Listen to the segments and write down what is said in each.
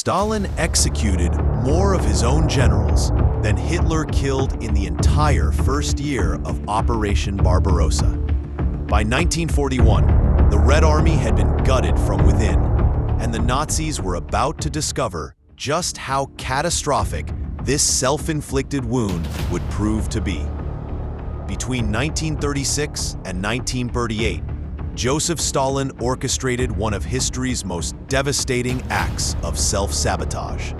Stalin executed more of his own generals than Hitler killed in the entire first year of Operation Barbarossa. By 1941, the Red Army had been gutted from within, and the Nazis were about to discover just how catastrophic this self-inflicted wound would prove to be. Between 1936 and 1938, Joseph Stalin orchestrated one of history's most devastating acts of self-sabotage.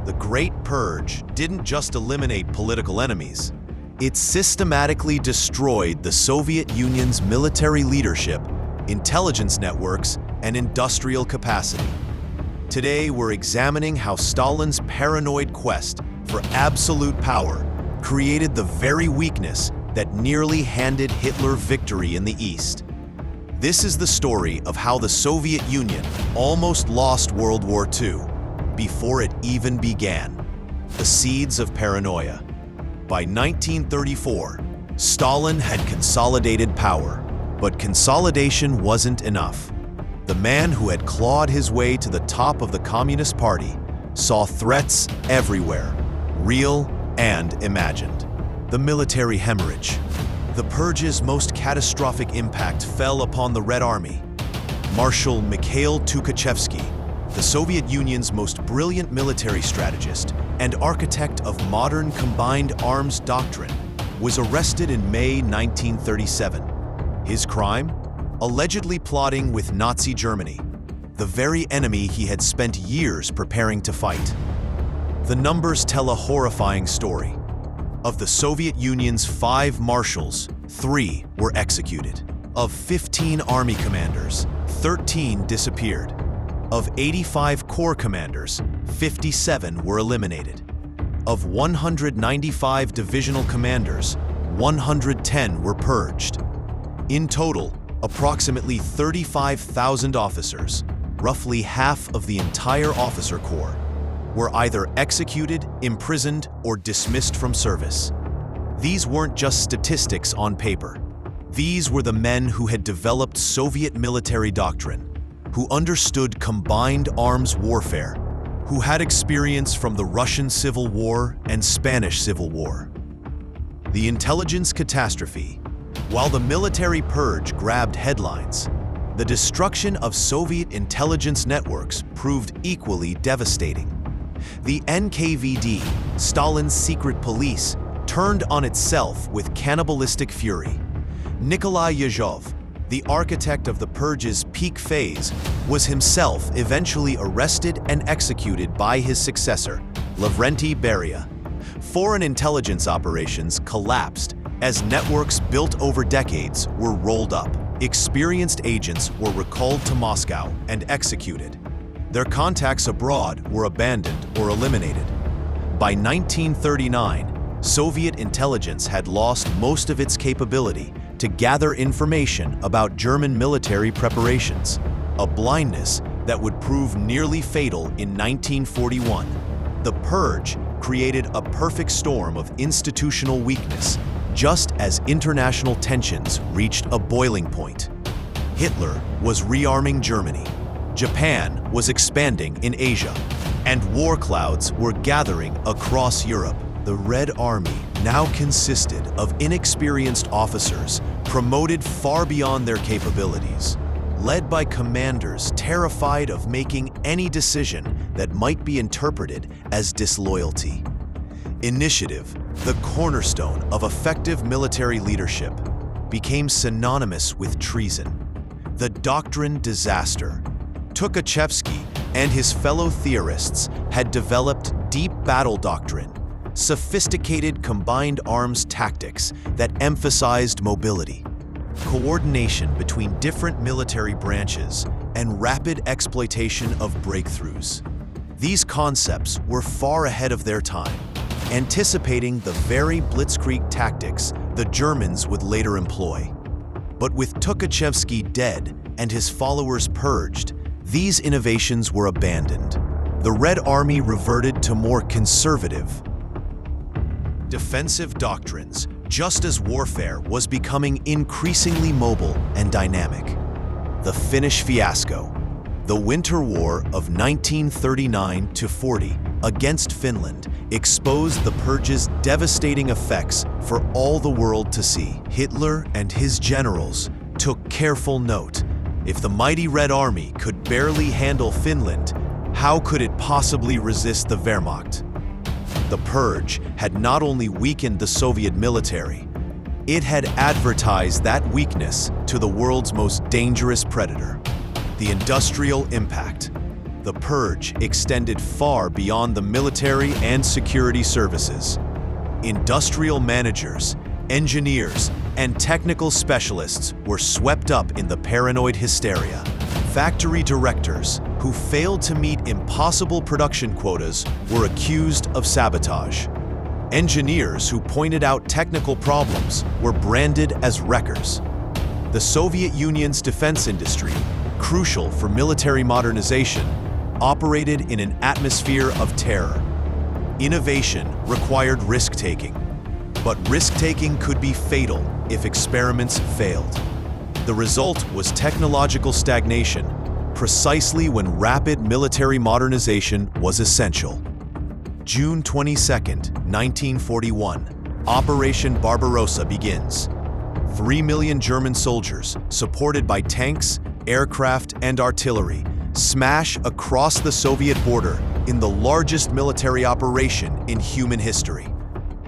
The Great Purge didn't just eliminate political enemies, it systematically destroyed the Soviet Union's military leadership, intelligence networks, and industrial capacity. Today, we're examining how Stalin's paranoid quest for absolute power created the very weakness that nearly handed Hitler victory in the East. This is the story of how the Soviet Union almost lost World War II before it even began. The seeds of paranoia. By 1934, Stalin had consolidated power, but consolidation wasn't enough. The man who had clawed his way to the top of the Communist Party saw threats everywhere, real and imagined. The military hemorrhage. The purge's most catastrophic impact fell upon the Red Army. Marshal Tukhachevsky, the Soviet Union's most brilliant military strategist and architect of modern combined arms doctrine, was arrested in May 1937. His crime? Allegedly plotting with Nazi Germany, the very enemy he had spent years preparing to fight. The numbers tell a horrifying story. Of the Soviet Union's 5 marshals, 3 were executed. Of 15 army commanders, 13 disappeared. Of 85 corps commanders, 57 were eliminated. Of 195 divisional commanders, 110 were purged. In total, approximately 35,000 officers, roughly half of the entire officer corps, were either executed, imprisoned, or dismissed from service. These weren't just statistics on paper. These were the men who had developed Soviet military doctrine, who understood combined arms warfare, who had experience from the Russian Civil War and Spanish Civil War. The intelligence catastrophe. While the military purge grabbed headlines, the destruction of Soviet intelligence networks proved equally devastating. The NKVD, Stalin's secret police, turned on itself with cannibalistic fury. Nikolai Yezhov, the architect of the purge's peak phase, was himself eventually arrested and executed by his successor, Lavrenti Beria. Foreign intelligence operations collapsed as networks built over decades were rolled up. Experienced agents were recalled to Moscow and executed. Their contacts abroad were abandoned or eliminated. By 1939, Soviet intelligence had lost most of its capability to gather information about German military preparations, a blindness that would prove nearly fatal in 1941. The purge created a perfect storm of institutional weakness, just as international tensions reached a boiling point. Hitler was rearming Germany. Japan was expanding in Asia, and war clouds were gathering across Europe. The Red Army now consisted of inexperienced officers promoted far beyond their capabilities, led by commanders terrified of making any decision that might be interpreted as disloyalty. Initiative, the cornerstone of effective military leadership, became synonymous with treason. The doctrine disaster. Tukhachevsky and his fellow theorists had developed deep battle doctrine, sophisticated combined arms tactics that emphasized mobility, coordination between different military branches, and rapid exploitation of breakthroughs. These concepts were far ahead of their time, anticipating the very blitzkrieg tactics the Germans would later employ. But with Tukhachevsky dead and his followers purged, these innovations were abandoned. The Red Army reverted to more conservative, defensive doctrines, just as warfare was becoming increasingly mobile and dynamic. The Finnish fiasco. The Winter War of 1939–40 against Finland exposed the purge's devastating effects for all the world to see. Hitler and his generals took careful note. If the mighty Red Army could barely handle Finland, how could it possibly resist the Wehrmacht? The purge had not only weakened the Soviet military, it had advertised that weakness to the world's most dangerous predator. The industrial impact. The purge extended far beyond the military and security services. Industrial managers, engineers, and technical specialists were swept up in the paranoid hysteria. Factory directors who failed to meet impossible production quotas were accused of sabotage. Engineers who pointed out technical problems were branded as wreckers. The Soviet Union's defense industry, crucial for military modernization, operated in an atmosphere of terror. Innovation required risk-taking, but risk-taking could be fatal if experiments failed. The result was technological stagnation, precisely when rapid military modernization was essential. June 22, 1941, Operation Barbarossa begins. 3 million German soldiers, supported by tanks, aircraft, and artillery, smash across the Soviet border in the largest military operation in human history.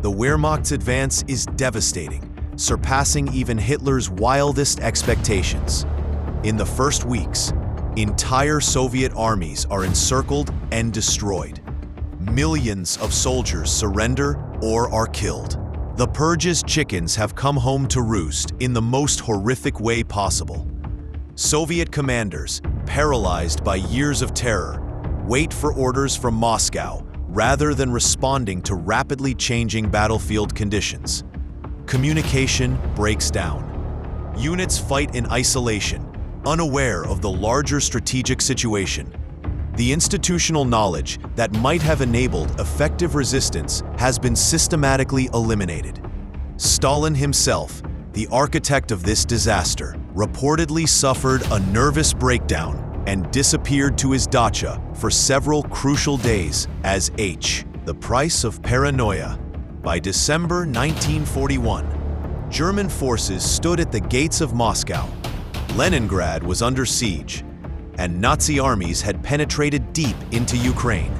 The Wehrmacht's advance is devastating, surpassing even Hitler's wildest expectations. In the first weeks, entire Soviet armies are encircled and destroyed. Millions of soldiers surrender or are killed. The purge's chickens have come home to roost in the most horrific way possible. Soviet commanders, paralyzed by years of terror, wait for orders from Moscow rather than responding to rapidly changing battlefield conditions. Communication breaks down. Units fight in isolation, unaware of the larger strategic situation. The institutional knowledge that might have enabled effective resistance has been systematically eliminated. Stalin himself, the architect of this disaster, reportedly suffered a nervous breakdown and disappeared to his dacha for several crucial days as the price of paranoia. By December 1941, German forces stood at the gates of Moscow. Leningrad was under siege, and Nazi armies had penetrated deep into Ukraine.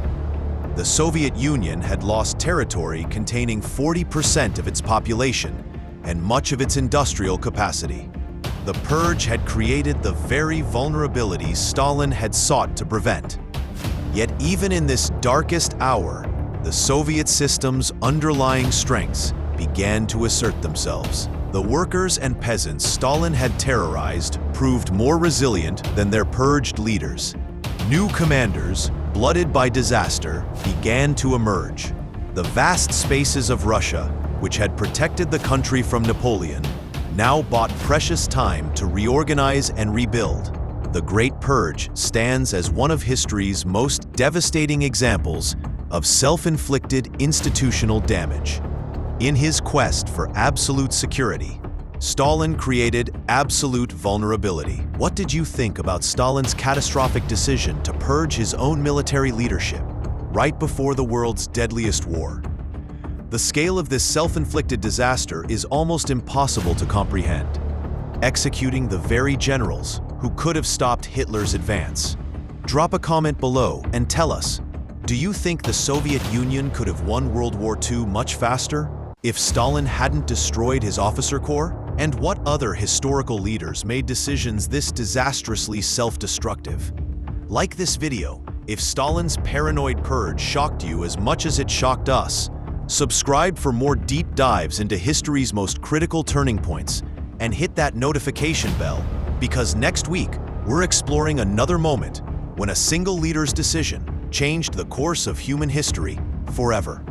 The Soviet Union had lost territory containing 40% of its population and much of its industrial capacity. The purge had created the very vulnerabilities Stalin had sought to prevent. Yet even in this darkest hour, the Soviet system's underlying strengths began to assert themselves. The workers and peasants Stalin had terrorized proved more resilient than their purged leaders. New commanders, blooded by disaster, began to emerge. The vast spaces of Russia, which had protected the country from Napoleon, now bought precious time to reorganize and rebuild. The Great Purge stands as one of history's most devastating examples of self-inflicted institutional damage. In his quest for absolute security, Stalin created absolute vulnerability. What did you think about Stalin's catastrophic decision to purge his own military leadership right before the world's deadliest war? The scale of this self-inflicted disaster is almost impossible to comprehend, executing the very generals who could have stopped Hitler's advance. Drop a comment below and tell us, do you think the Soviet Union could have won World War II much faster if Stalin hadn't destroyed his officer corps? And what other historical leaders made decisions this disastrously self-destructive? Like this video if Stalin's paranoid purge shocked you as much as it shocked us. Subscribe for more deep dives into history's most critical turning points, and hit that notification bell, because next week we're exploring another moment when a single leader's decision changed the course of human history forever.